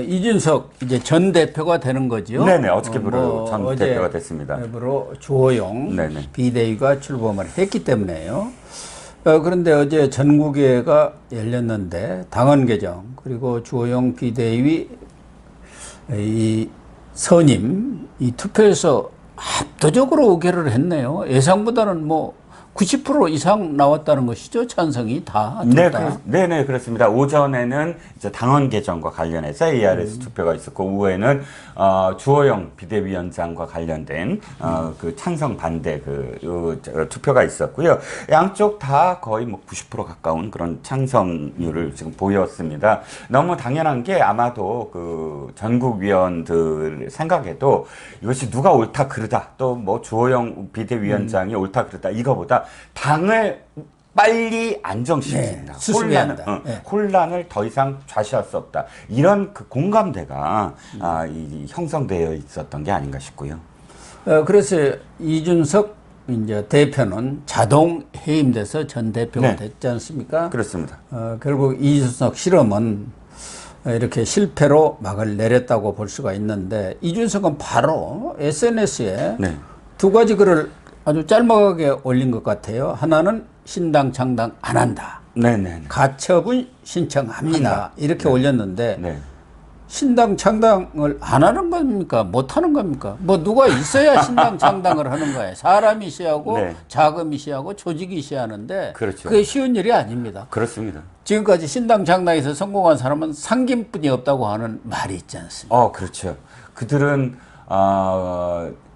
이준석 이제 전 대표가 되는 거죠. 네네, 어저께부로 전 어제 대표가 됐습니다. 부로 주호영 네네. 비대위가 출범을 했기 때문에요. 그런데 어제 전국회가 열렸는데 당헌 개정 그리고 주호영 비대위 이 선임 이 투표에서 압도적으로 의결을 했네요. 예상보다는 뭐 90% 이상 나왔다는 것이죠. 찬성이 다. 네네, 그렇습니다. 오전에는 이제 당헌 개정과 관련해서 ARS 투표가 있었고, 오후에는, 주호영 비대위원장과 관련된, 그 찬성 반대 투표가 있었고요. 양쪽 다 거의 뭐 90% 가까운 그런 찬성률을 지금 보였습니다. 너무 당연한 게 아마도 그 전국위원들 생각에도 이것이 누가 옳다, 그르다, 또 뭐 주호영 비대위원장이 옳다, 그르다, 이거보다 당을 빨리 안정시킨다. 네, 혼란을 더 이상 좌시할 수 없다. 이런 그 공감대가 형성되어 있었던 게 아닌가 싶고요. 그래서 이준석 이제 대표는 자동 해임돼서 전 대표가 됐지 않습니까? 그렇습니다. 결국 이준석 실험은 이렇게 실패로 막을 내렸다고 볼 수가 있는데 이준석은 바로 SNS에 두 가지 글을 아주 짤막하게 올린 것 같아요. 하나는 신당 창당 안 한다. 가처분 신청합니다. 이렇게 올렸는데 신당 창당을 안 하는 겁니까? 못 하는 겁니까? 뭐 누가 있어야 신당 창당을 하는 거예요. 사람이 시하고 자금이 시하고 조직이 시하는데 그게 쉬운 일이 아닙니다. 그렇습니다. 지금까지 신당 창당에서 성공한 사람은 상김뿐이 없다고 하는 말이 있지 않습니까? 그렇죠. 그들은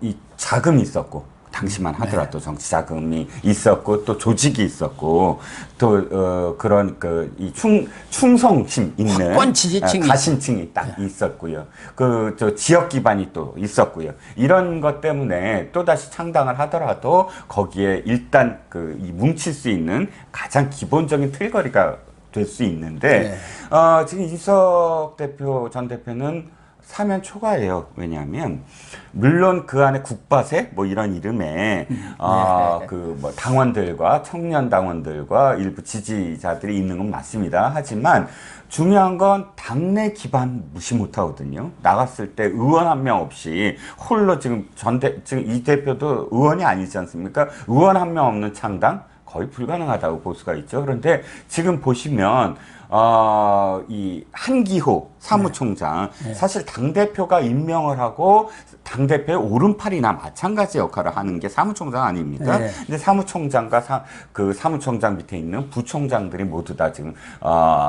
이 자금이 있었고 당시만 하더라도 정치 자금이 있었고 또 조직이 있었고 또 그런 이 충성심 있는 확고한 지지층이 가신층이 딱 있었고요. 저 지역 기반이 또 있었고요. 이런 것 때문에 또 다시 창당을 하더라도 거기에 일단 이 뭉칠 수 있는 가장 기본적인 틀거리가 될 수 있는데 지금 이준석 전 대표는 사면 초과예요. 왜냐하면 물론 그 안에 국바세 뭐 이런 이름에 뭐 당원들과 청년 당원들과 일부 지지자들이 있는 건 맞습니다. 하지만 중요한 건 당내 기반 무시 못 하거든요. 나갔을 때 의원 한 명 없이 홀로 지금 이 대표도 의원이 아니지 않습니까? 의원 한 명 없는 창당 거의 불가능하다고 볼 수가 있죠. 그런데 지금 보시면 이 한기호 사무총장 사실 당대표가 임명을 하고 당대표의 오른팔이나 마찬가지 역할을 하는 게 사무총장 아닙니까? 근데 사무총장과 그 사무총장 밑에 있는 부총장들이 모두 다 지금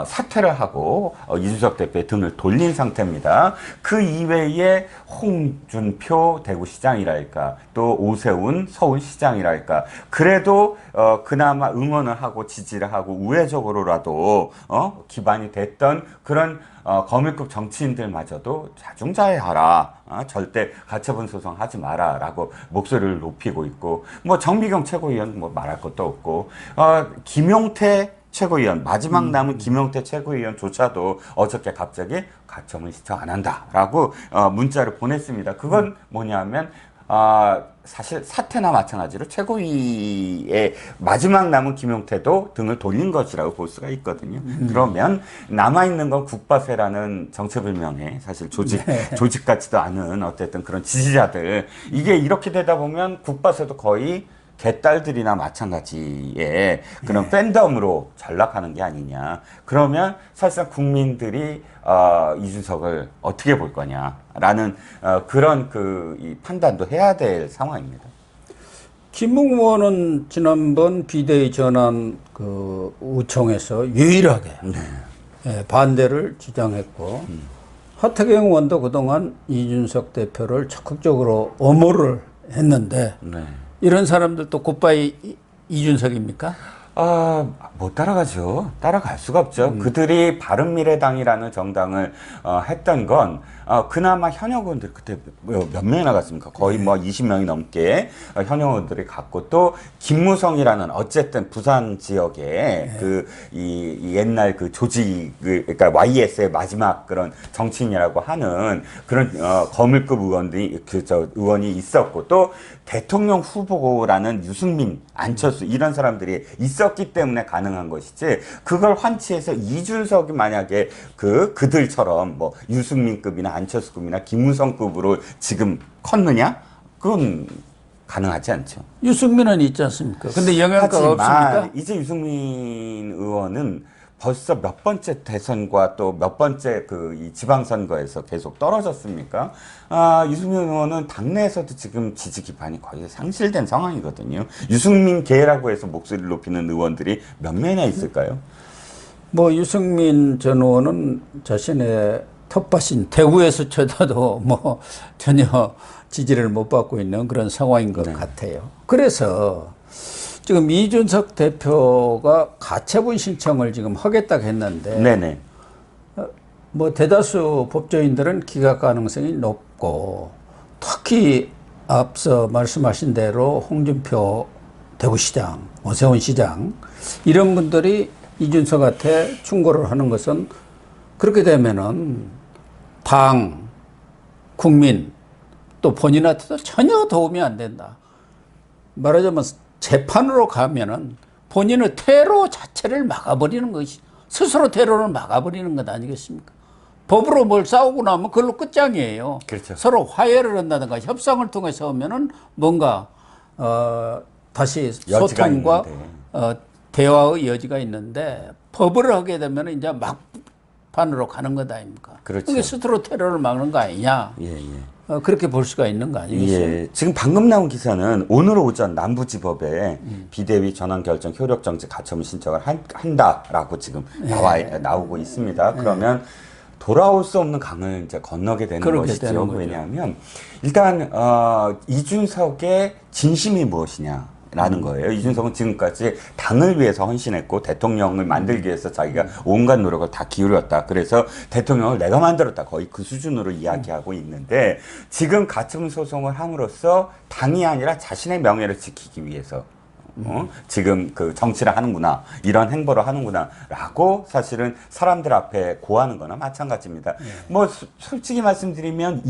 사퇴를 하고 이준석 대표의 등을 돌린 상태입니다. 그 이외에 홍준표 대구시장이랄까 또 오세훈 서울시장이랄까 그래도 그나마 응원을 하고 지지를 하고 우회적으로라도 기반이 됐던 그런 거물급 정치인들마저도 자중자애하라. 절대 가처분 소송하지 마라. 라고 목소리를 높이고 있고 뭐 정미경 최고위원 뭐 말할 것도 없고 김용태 최고위원 마지막 남은 김용태 최고위원조차도 어저께 갑자기 가처분 신청 안 한다라고 문자를 보냈습니다. 그건 뭐냐면 사실 사퇴나 마찬가지로 최고위의 마지막 남은 김용태도 등을 돌린 것이라고 볼 수가 있거든요. 그러면 남아있는 건 국바세라는 정체불명의 사실 조직 같지도 않은 어쨌든 그런 지지자들 이게 이렇게 되다 보면 국바세도 거의 개딸들이나 마찬가지의 그런 팬덤으로 전락하는 게 아니냐. 그러면 사실상 국민들이 이준석을 어떻게 볼 거냐라는 그런 이 판단도 해야 될 상황입니다. 김웅 의원은 지난번 비대위 전환 우총에서 유일하게 반대를 주장했고 하태경 의원도 그동안 이준석 대표를 적극적으로 엄호를 했는데 이런 사람들도 굿바이 이준석입니까? 못 따라가죠. 따라갈 수가 없죠. 그들이 바른미래당이라는 정당을 했던 건 그나마 현역 의원들 그때 몇 명이 나갔습니까? 거의 뭐 20명이 넘게 현역 의원들이 갔고 또 김무성이라는 어쨌든 부산 지역에 이 옛날 그 조직 그러니까 YS의 마지막 그런 정치인이라고 하는 그런 거물급 의원이 있었고 또 대통령 후보라는 유승민 안철수 이런 사람들이 있었기 때문에 가능한 것이지 그걸 환치해서 이준석이 만약에 그들처럼 뭐 유승민급이나 안철수급이나 김무성급으로 지금 컸느냐? 그건 가능하지 않죠. 유승민은 있지 않습니까? 근데 영향가가 없습니까? 이제 유승민 의원은 벌써 몇 번째 대선과 또 몇 번째 이 지방선거에서 계속 떨어졌습니까? 유승민 의원은 당내에서도 지금 지지 기반이 거의 상실된 상황이거든요. 유승민계라고 해서 목소리를 높이는 의원들이 몇 명이나 있을까요? 뭐 유승민 전 의원은 자신의 텃밭인 대구에서 쳐다도 뭐 전혀 지지를 못 받고 있는 그런 상황인 것 같아요. 그래서 지금 이준석 대표가 가처분 신청을 지금 하겠다고 했는데 네네. 뭐 대다수 법조인들은 기각 가능성이 높고 특히 앞서 말씀하신 대로 홍준표 대구시장, 오세훈 시장 이런 분들이 이준석한테 충고를 하는 것은 그렇게 되면은 당, 국민 또 본인한테도 전혀 도움이 안 된다. 말하자면 재판으로 가면은 본인의 테러 자체를 막아버리는 것이 스스로 테러를 막아버리는 것 아니겠습니까? 법으로 뭘 싸우고 나면 그걸로 끝장이에요. 그렇죠. 서로 화해를 한다든가 협상을 통해서 하면은 뭔가 다시 소통과 대화의 여지가 있는데 법을 하게 되면 이제 막판으로 가는 것 아닙니까? 그렇죠. 그게 스스로 테러를 막는 거 아니냐? 예. 그렇게 볼 수가 있는 거 아니겠어요? 예. 지금 방금 나온 기사는 오늘 오전 남부지법에 비대위 전원 결정 효력 정지 가처분 신청을 한다라고 지금 나오고 있습니다. 그러면 돌아올 수 없는 강을 이제 건너게 되는 것이죠. 왜냐하면 일단 이준석의 진심이 무엇이냐. 라는 거예요. 이준석은 지금까지 당을 위해서 헌신했고 대통령을 만들기 위해서 자기가 온갖 노력을 다 기울였다. 그래서 대통령을 내가 만들었다. 거의 그 수준으로 이야기하고 있는데 지금 가처분 소송을 함으로써 당이 아니라 자신의 명예를 지키기 위해서 지금 정치를 하는구나. 이런 행보를 하는구나. 라고 사실은 사람들 앞에 고하는 거나 마찬가지입니다. 뭐, 솔직히 말씀드리면,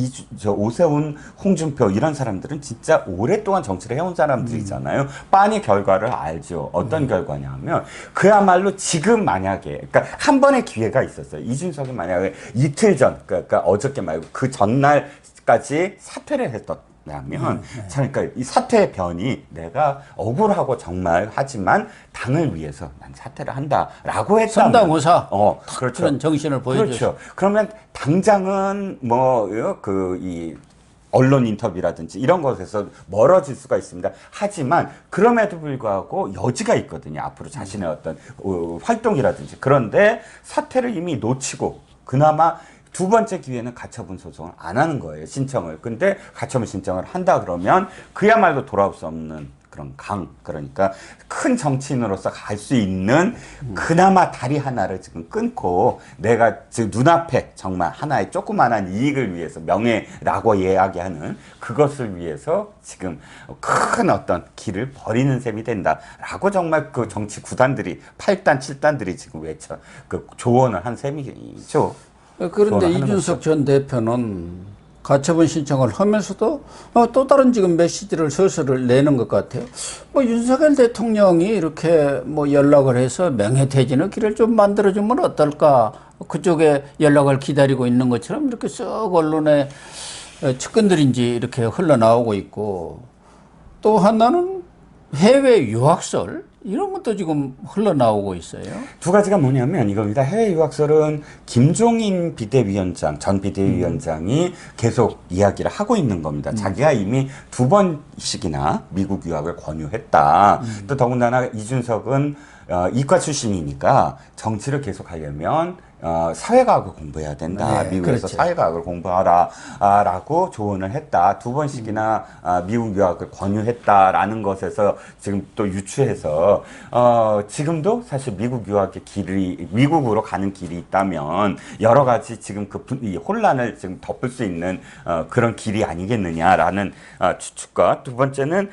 오세훈, 홍준표 이런 사람들은 진짜 오랫동안 정치를 해온 사람들이잖아요. 빤히 결과를 알죠. 어떤 결과냐면, 그야말로 지금 만약에, 그러니까 한 번의 기회가 있었어요. 이준석이 만약에 이틀 전, 그러니까 어저께 말고 그 전날까지 사퇴를 했던 면 그러니까 이 사퇴의 변이 내가 억울하고 정말 하지만 당을 위해서 난 사퇴를 한다라고 했다면 선당호사 그렇죠. 그런 정신을 보여줬죠. 그렇죠. 그러면 당장은 이 언론 인터뷰라든지 이런 것에서 멀어질 수가 있습니다. 하지만 그럼에도 불구하고 여지가 있거든요. 앞으로 자신의 어떤 활동이라든지. 그런데 사퇴를 이미 놓치고 그나마 두 번째 기회는 가처분 소송을 안 하는 거예요. 신청을. 근데 가처분 신청을 한다 그러면 그야말로 돌아올 수 없는 그런 그러니까 큰 정치인으로서 갈 수 있는 그나마 다리 하나를 지금 끊고 내가 지금 눈앞에 정말 하나의 조그만한 이익을 위해서 명예라고 이야기하는 그것을 위해서 지금 큰 어떤 길을 버리는 셈이 된다라고 정말 그 정치 구단들이 8단, 7단들이 지금 조언을 한 셈이죠. 그런데 이준석 전 대표는 가처분 신청을 하면서도 또 다른 지금 메시지를 서서를 내는 것 같아요. 뭐 윤석열 대통령이 이렇게 뭐 연락을 해서 명예퇴진의 길을 좀 만들어주면 어떨까? 그쪽에 연락을 기다리고 있는 것처럼 이렇게 쓱 언론에 측근들인지 이렇게 흘러나오고 있고 또 하나는 해외 유학설 이런 것도 지금 흘러나오고 있어요. 두 가지가 뭐냐면 이겁니다. 해외 유학설은 김종인 비대위원장, 전 비대위원장이 계속 이야기를 하고 있는 겁니다. 자기가 이미 2번씩이나 미국 유학을 권유했다. 또 더군다나 이준석은 이과 출신이니까 정치를 계속 하려면 사회과학을 공부해야 된다. 네, 미국에서 그렇죠. 사회과학을 공부하라 라고 조언을 했다. 2번씩이나 미국 유학을 권유했다라는 것에서 지금 또 유추해서 지금도 사실 미국으로 가는 길이 있다면 여러 가지 지금 이 혼란을 지금 덮을 수 있는 그런 길이 아니겠느냐라는 추측과 두 번째는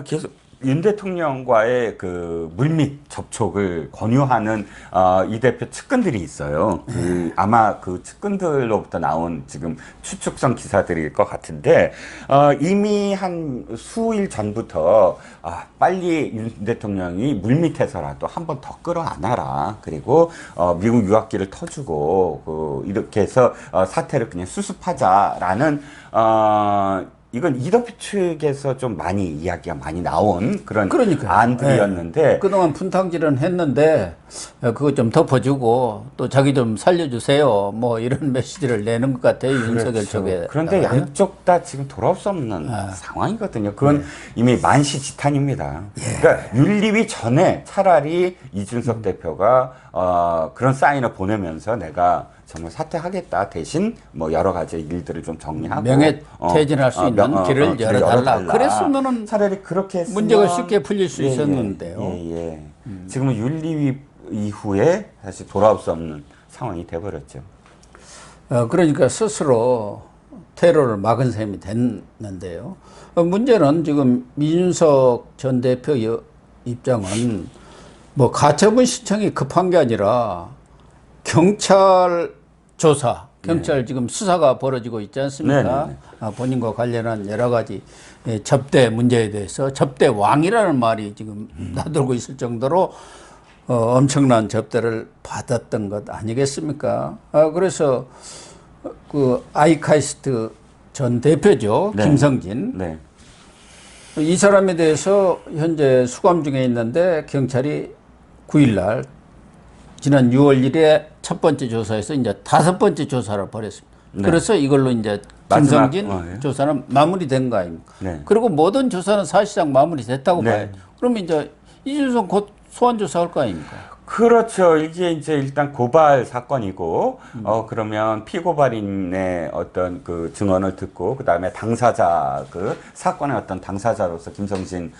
계속 윤 대통령과의 그 물밑 접촉을 권유하는 이 대표 측근들이 있어요. 아마 그 측근들로부터 나온 지금 추측성 기사들일 것 같은데 이미 한 수일 전부터 빨리 윤 대통령이 물밑에서라도 한 번 더 끌어안아라. 그리고 미국 유학기를 터주고 이렇게 해서 사태를 그냥 수습하자라는 이건 이덕표 측에서 좀 많이 이야기가 많이 나온 그런 그러니까요. 안들이었는데 네. 그동안 분탕질은 했는데 그거 좀 덮어주고 또 자기 좀 살려주세요 뭐 이런 메시지를 내는 것 같아요. 윤석열 쪽에. 그런데 양쪽 다 지금 돌아올 수 없는 상황이거든요. 그건 이미 만시지탄입니다. 그러니까 윤리위 전에 차라리 이준석 대표가 그런 사인을 보내면서 내가 정말 사퇴하겠다 대신 뭐 여러 가지 일들을 좀 정리하고 명예 퇴진할 수 있는 길을 열어달라. 그랬으면은 차라리 그렇게 했으면 문제가 쉽게 풀릴 수 예, 있었는데요. 예. 지금은 윤리위 이후에 다시 돌아올 수 없는 상황이 돼버렸죠. 그러니까 스스로 테러를 막은 셈이 됐는데요. 문제는 지금 이준석 전 대표 입장은 뭐 가처분 신청이 급한 게 아니라 경찰 조사, 경찰 지금 수사가 벌어지고 있지 않습니까? 본인과 관련한 여러 가지 접대 문제에 대해서 접대 왕이라는 말이 지금 나돌고 있을 정도로 엄청난 접대를 받았던 것 아니겠습니까? 그래서 그 아이카이스트 전 대표죠. 김성진. 이 사람에 대해서 현재 수감 중에 있는데 경찰이 9일날 지난 6월 1일에 첫 번째 조사에서 이제 5번째 조사를 벌였습니다. 그래서 이걸로 이제 김성진 조사는 마무리된 거 아닙니까? 그리고 모든 조사는 사실상 마무리됐다고 봐요. 그러면 이제 이준석 곧 소환 조사할 거 아닙니까? 그렇죠. 이게 이제 일단 고발 사건이고, 그러면 피고발인의 어떤 그 증언을 듣고, 그 다음에 당사자, 그 사건의 어떤 당사자로서 김성진,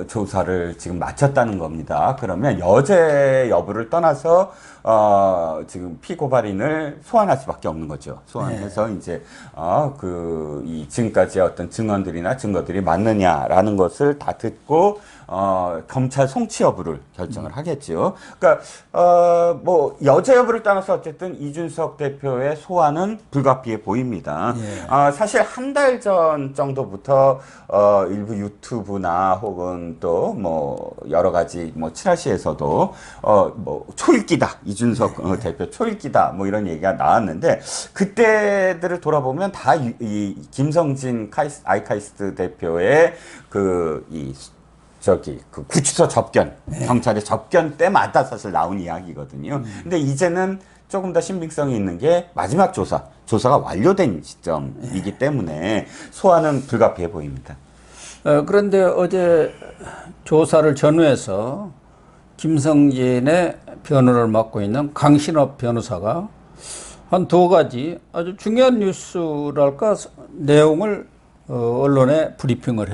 조사를 지금 마쳤다는 겁니다. 그러면 여죄 여부를 떠나서, 지금 피고발인을 소환할 수밖에 없는 거죠. 소환해서 이제, 이 지금까지의 어떤 증언들이나 증거들이 맞느냐라는 것을 다 듣고, 검찰 송치 여부를 결정을 하겠죠. 그러니까 뭐 여죄 여부를 떠나서 어쨌든 이준석 대표의 소환은 불가피해 보입니다. 사실 한 달 전 정도부터 일부 유튜브나 혹은 또 뭐 여러 가지 뭐 칠하시에서도 뭐 초읽기다 이준석 대표 초읽기다 뭐 이런 얘기가 나왔는데 그때들을 돌아보면 다 이 김성진 아이카이스트 대표의 그 구치소 접견, 경찰의 접견 때마다 사실 나온 이야기거든요. 근데 이제는 조금 더 신빙성이 있는 게 마지막 조사가 완료된 시점이기 때문에 소환은 불가피해 보입니다. 그런데 어제 조사를 전후해서 김성진의 변호를 맡고 있는 강신업 변호사가 한 2가지 아주 중요한 뉴스랄까 내용을 언론에 브리핑을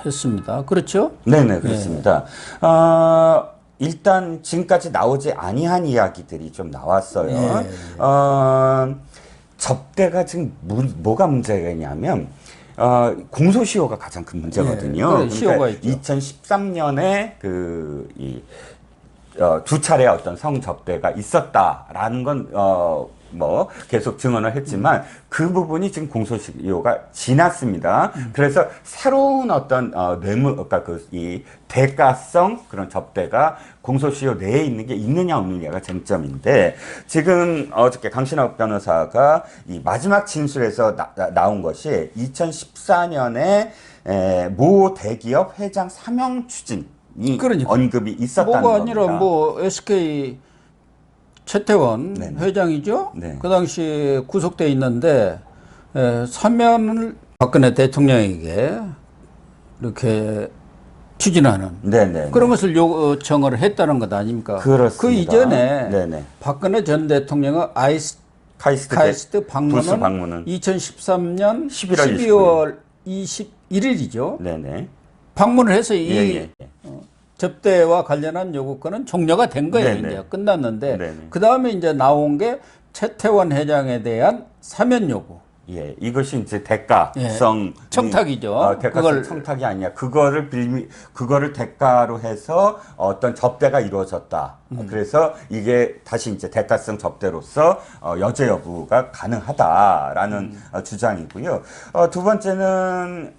했습니다. 그렇죠? 네네, 그렇습니다. 일단 지금까지 나오지 아니한 이야기들이 좀 나왔어요. 접대가 지금 뭐가 문제가 있냐면 공소시효가 가장 큰 문제거든요. 시효가 있죠. 2013년에 두 차례 어떤 성접대가 있었다라는 건 뭐 계속 증언을 했지만 그 부분이 지금 공소시효가 지났습니다. 그래서 새로운 어떤 그러니까 이 대가성 그런 접대가 공소시효 내에 있는 게 있느냐 없느냐가 쟁점인데 지금 어저께 강신업 변호사가 이 마지막 진술에서 나온 것이 2014년에 모 대기업 회장 사명 추진이 언급이 있었다는 뭐가 겁니다. 아니라 뭐 SK 최태원 회장이죠. 그 당시 구속돼 있는데 사면을 박근혜 대통령에게 이렇게 추진하는 그런 것을 요청을 했다는 것 아닙니까? 그렇습니다. 그 이전에 박근혜 전 대통령의 카이스트 방문은 2013년 12월 21일이죠. 방문을 해서 이 접대와 관련한 요구권은 종료가 된 거예요. 이제 끝났는데 그 다음에 이제 나온 게 최태원 회장에 대한 사면 요구. 예, 이것이 이제 대가성 청탁이죠. 대가성 청탁이 아니야. 그거를 대가로 해서 어떤 접대가 이루어졌다. 그래서 이게 다시 이제 대가성 접대로서 여죄 여부가 가능하다라는 주장이고요. 두 번째는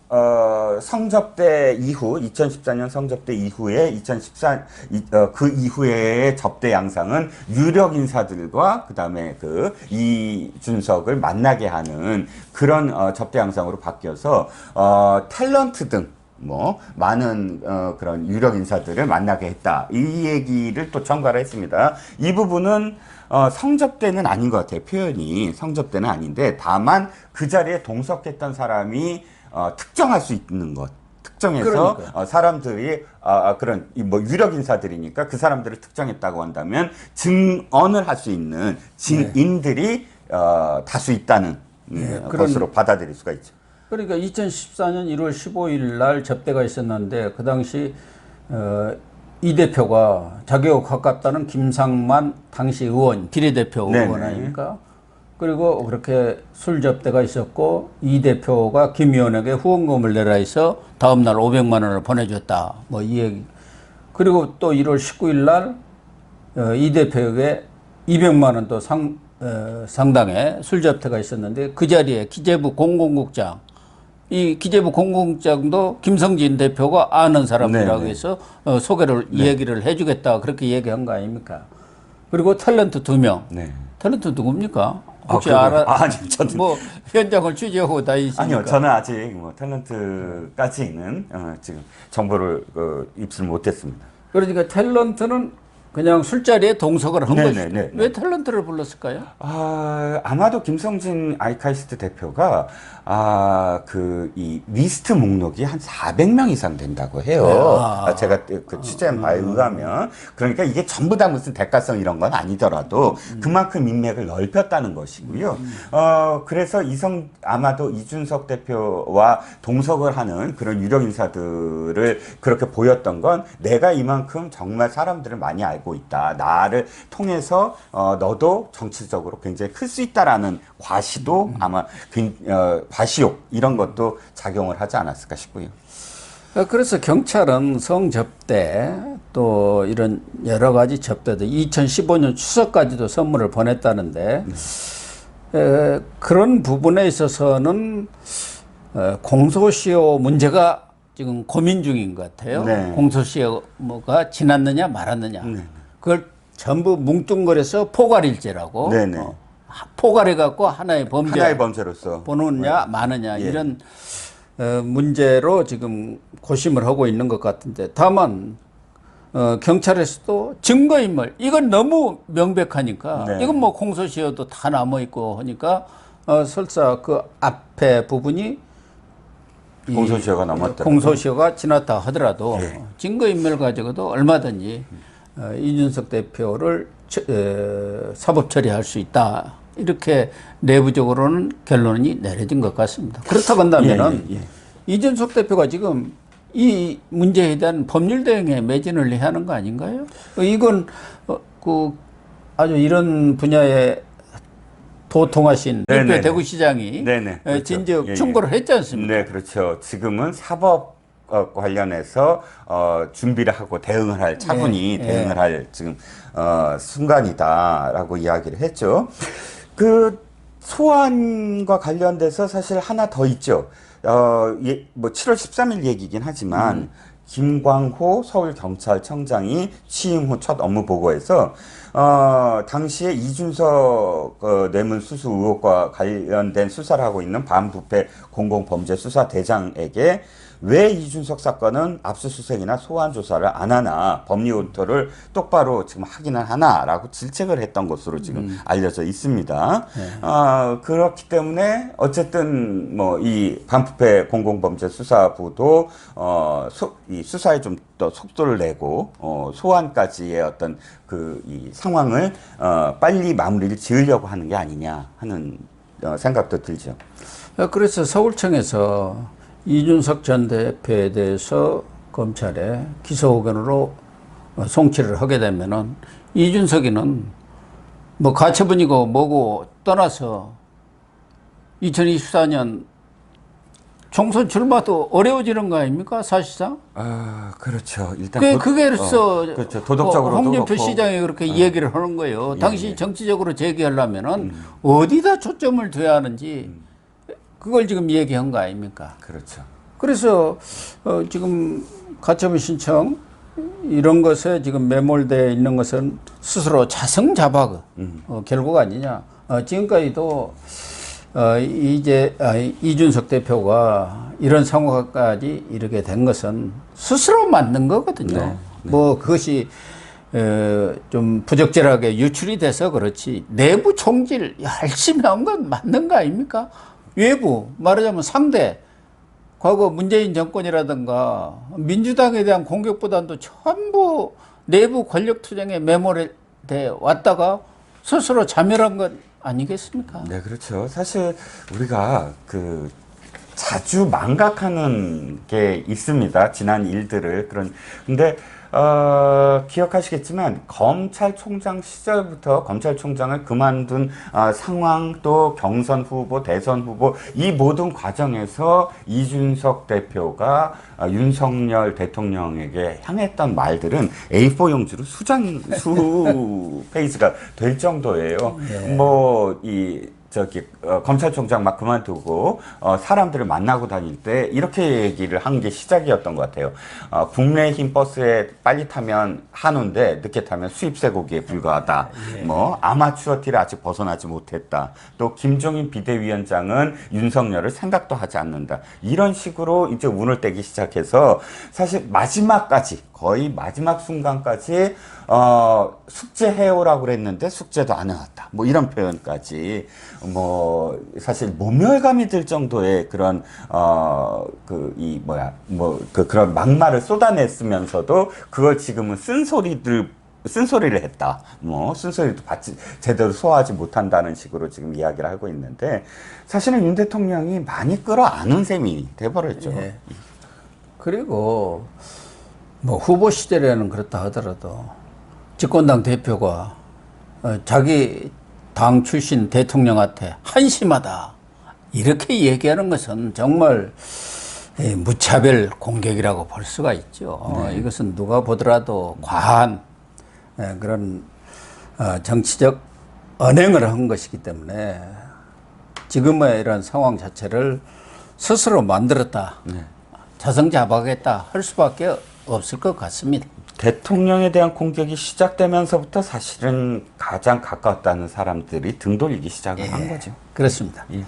성접대 이후 2014년 성접대 이후에 그 이후의 접대 양상은 유력 인사들과 그다음에 그 이준석을 만나게 하는 그런 접대 양상으로 바뀌어서 탤런트 등 뭐 많은 그런 유력 인사들을 만나게 했다. 이 얘기를 또 첨가를 했습니다. 이 부분은 성접대는 아닌 것 같아요. 표현이 성접대는 아닌데 다만 그 자리에 동석했던 사람이 특정할 수 있는 것. 특정해서 사람들이 그런 뭐 유력 인사들이니까 그 사람들을 특정했다고 한다면 증언을 할 수 있는 증인들이 다수 있다는 것으로 받아들일 수가 있죠. 그러니까 2014년 1월 15일 날 접대가 있었는데 그 당시 이 대표가 자기하고 가깝다는 김상만 당시 의원, 비례대표 의원 아닙니까? 그리고 그렇게 술 접대가 있었고 이 대표가 김 의원에게 후원금을 내라 해서 다음 날 500만 원을 보내줬다. 뭐 이 얘기. 그리고 또 1월 19일 날 이 대표에게 200만 원 또 상당의 술 접대가 있었는데 그 자리에 기재부 공공국장 이 기재부 공공국장도 김성진 대표가 아는 사람이라고 해서 소개를 얘기를 해주겠다 그렇게 얘기한 거 아닙니까? 그리고 탤런트 2명. 탤런트 누굽니까? 혹시 알아? 아니, 저는 뭐 현장을 취재하고 다니시니까. 아니요, 저는 아직 뭐 탤런트까지는 지금 정보를 입수를 못했습니다. 그러니까 탤런트는 그냥 술자리에 동석을 한 것이죠. 왜 탤런트를 불렀을까요? 아마도 김성진 아이카이스트 대표가 이 리스트 목록이 한 400명 이상 된다고 해요. 제가 그 취재한 바에 의하면. 그러니까 이게 전부 다 무슨 대가성 이런 건 아니더라도 그만큼 인맥을 넓혔다는 것이고요. 그래서 아마도 이준석 대표와 동석을 하는 그런 유력 인사들을 그렇게 보였던 건 내가 이만큼 정말 사람들을 많이 알고 있다. 나를 통해서 너도 정치적으로 굉장히 클 수 있다라는 과시도 아마 과시욕 이런 것도 작용을 하지 않았을까 싶고요. 그래서 경찰은 성접대 또 이런 여러 가지 접대도 2015년 추석까지도 선물을 보냈다는데 그런 부분에 있어서는 공소시효 문제가 지금 고민 중인 것 같아요. 공소시효가 지났느냐 말았느냐. 그걸 전부 뭉뚱그려서 포괄일죄라고 포괄해갖고 하나의 범죄로서 보느냐 마느냐 이런 문제로 지금 고심을 하고 있는 것 같은데 다만 경찰에서도 증거인멸 이건 너무 명백하니까 이건 뭐 공소시효도 다 남아있고 하니까 설사 그 앞에 부분이 공소시효가 남았다. 공소시효가 지났다 하더라도 증거인멸 가지고도 얼마든지 이준석 대표를 사법 처리할 수 있다. 이렇게 내부적으로는 결론이 내려진 것 같습니다. 그렇다고 한다면은 이준석 대표가 지금 이 문제에 대한 법률 대응에 매진을 해야 하는 거 아닌가요? 이건 아주 이런 분야에 도통하신 일표 대구시장이 그렇죠. 진즉 충고를 했지 않습니까? 네, 그렇죠. 지금은 사법 관련해서 준비를 하고 대응을 할 차분히 대응을 할 지금 순간이다라고 이야기를 했죠. 그 소환과 관련돼서 사실 하나 더 있죠. 뭐 7월 13일 얘기긴 하지만 김광호 서울경찰청장이 취임 후 첫 업무 보고에서 당시에 이준석 뇌물수수 의혹과 관련된 수사를 하고 있는 반부패 공공범죄수사대장에게 왜 이준석 사건은 압수수색이나 소환 조사를 안 하나, 법리 검토를 똑바로 지금 하기는 하나라고 질책을 했던 것으로 지금 알려져 있습니다. 그렇기 때문에 어쨌든 뭐 이 반부패 공공범죄수사부도 이 수사에 좀 더 속도를 내고 소환까지의 어떤 이 상황을 빨리 마무리를 지으려고 하는 게 아니냐 하는 생각도 들죠. 그래서 서울청에서 이준석 전 대표에 대해서 검찰에 기소 의견으로 송치를 하게 되면은 이준석이는 뭐 가처분이고 뭐고 떠나서 2024년 총선 출마도 어려워지는 거 아닙니까? 사실상? 아, 그렇죠. 일단 그래서 그렇죠. 도덕적으로도 홍준표 그렇고. 시장이 그렇게 이야기를 하는 거예요. 예, 당시 예. 정치적으로 재기하려면은 어디다 초점을 둬야 하는지 그걸 지금 얘기한 거 아닙니까? 그렇죠. 그래서 지금 가처분 신청 이런 것에 지금 매몰되어 있는 것은 스스로 자성자박 결국 아니냐. 지금까지도 이준석 대표가 이런 상황까지 이르게 된 것은 스스로 만든 거거든요. 네, 네. 뭐 그것이 좀 부적절하게 유출이 돼서 그렇지 내부 총질 열심히 한 건 맞는 거 아닙니까? 외부 말하자면 상대 과거 문재인 정권이라든가 민주당에 대한 공격보다도 전부 내부 권력 투쟁에 매몰돼 왔다가 스스로 자멸한 것 아니겠습니까? 네, 그렇죠. 사실 우리가 자주 망각하는 게 있습니다. 지난 일들을. 근데 기억하시겠지만 검찰총장 시절부터 검찰총장을 그만둔 상황, 또 경선 후보, 대선 후보 이 모든 과정에서 이준석 대표가 윤석열 대통령에게 향했던 말들은 A4 용지로 수 페이지가 될 정도예요. 네. 검찰총장 막 그만두고 사람들을 만나고 다닐 때 이렇게 얘기를 한 게 시작이었던 것 같아요. 국내힘 버스에 빨리 타면 한우인데 늦게 타면 수입쇠고기에 불과하다. 예. 뭐 아마추어 티를 아직 벗어나지 못했다. 또 김종인 비대위원장은 윤석열을 생각도 하지 않는다. 이런 식으로 이제 운을 떼기 시작해서 사실 마지막까지 거의 마지막 순간까지 숙제해오라고 그랬는데 숙제도 안 해왔다. 뭐 이런 표현까지 뭐 사실 모멸감이 들 정도의 그런 그런 막말을 쏟아냈으면서도 그걸 지금은 쓴소리를 했다. 뭐 쓴소리도 제대로 소화하지 못한다는 식으로 지금 이야기를 하고 있는데 사실은 윤 대통령이 많이 끌어안은 셈이 돼버렸죠. 예. 그리고 뭐 후보 시절에는 그렇다 하더라도 집권당 대표가 자기 당 출신 대통령한테 한심하다 이렇게 얘기하는 것은 정말 무차별 공격이라고 볼 수가 있죠. 이것은 누가 보더라도 과한 그런 정치적 언행을 한 것이기 때문에 지금의 이런 상황 자체를 스스로 만들었다. 자성자박했다 할 수밖에 없을 것 같습니다. 대통령에 대한 공격이 시작되면서부터 사실은 가장 가까웠다는 사람들이 등 돌리기 시작을 한 거죠. 그렇습니다. 예.